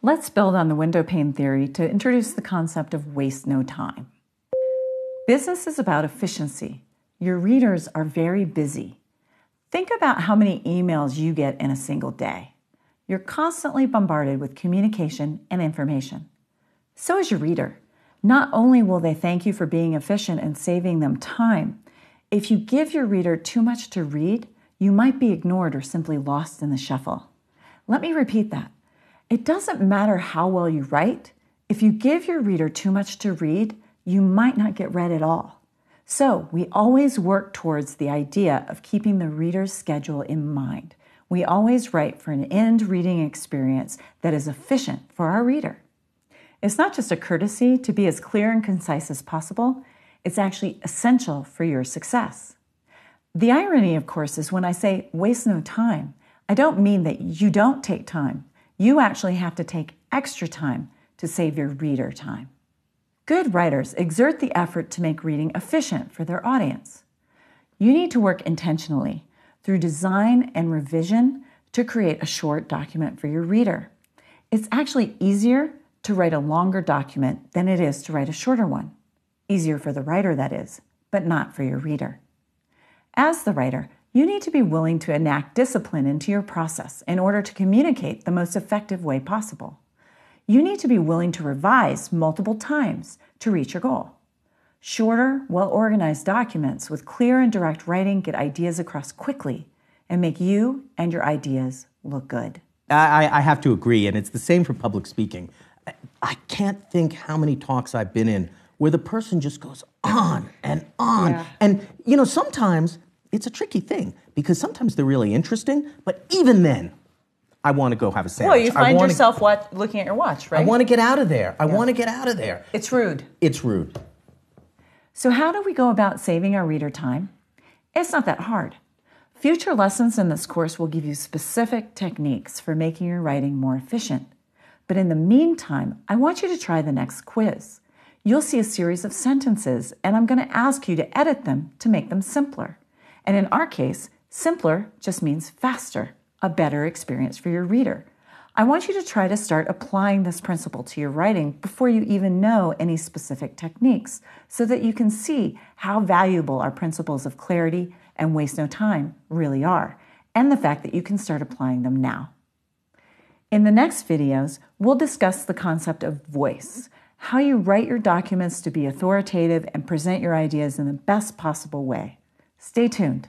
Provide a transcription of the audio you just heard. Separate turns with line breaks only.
Let's build on the window pane theory to introduce the concept of waste no time. Business is about efficiency. Your readers are very busy. Think about how many emails you get in a single day. You're constantly bombarded with communication and information. So is your reader. Not only will they thank you for being efficient and saving them time, if you give your reader too much to read, you might be ignored or simply lost in the shuffle. Let me repeat that. It doesn't matter how well you write. If you give your reader too much to read, you might not get read at all. So we always work towards the idea of keeping the reader's schedule in mind. We always write for an end reading experience that is efficient for our reader. It's not just a courtesy to be as clear and concise as possible. It's actually essential for your success. The irony, of course, is when I say waste no time, I don't mean that you don't take time. You actually have to take extra time to save your reader time. Good writers exert the effort to make reading efficient for their audience. You need to work intentionally through design and revision to create a short document for your reader. It's actually easier to write a longer document than it is to write a shorter one. Easier for the writer, that is, but not for your reader. As the writer, you need to be willing to enact discipline into your process in order to communicate the most effective way possible. You need to be willing to revise multiple times to reach your goal. Shorter, well-organized documents with clear and direct writing get ideas across quickly and make you and your ideas look good.
I have to agree, and it's the same for public speaking. I can't think how many talks I've been in where the person just goes on and on.
Yeah.
And, sometimes it's a tricky thing because sometimes they're really interesting, but even then, I want to go have a sandwich.
Well, you find yourself looking at your watch, right?
I want to get out of there. I want to get out of there.
It's rude.
It's rude.
So how do we go about saving our reader time? It's not that hard. Future lessons in this course will give you specific techniques for making your writing more efficient. But in the meantime, I want you to try the next quiz. You'll see a series of sentences, and I'm going to ask you to edit them to make them simpler. And in our case, simpler just means faster, a better experience for your reader. I want you to try to start applying this principle to your writing before you even know any specific techniques, so that you can see how valuable our principles of clarity and waste no time really are, and the fact that you can start applying them now. In the next videos, we'll discuss the concept of voice, how you write your documents to be authoritative and present your ideas in the best possible way. Stay tuned.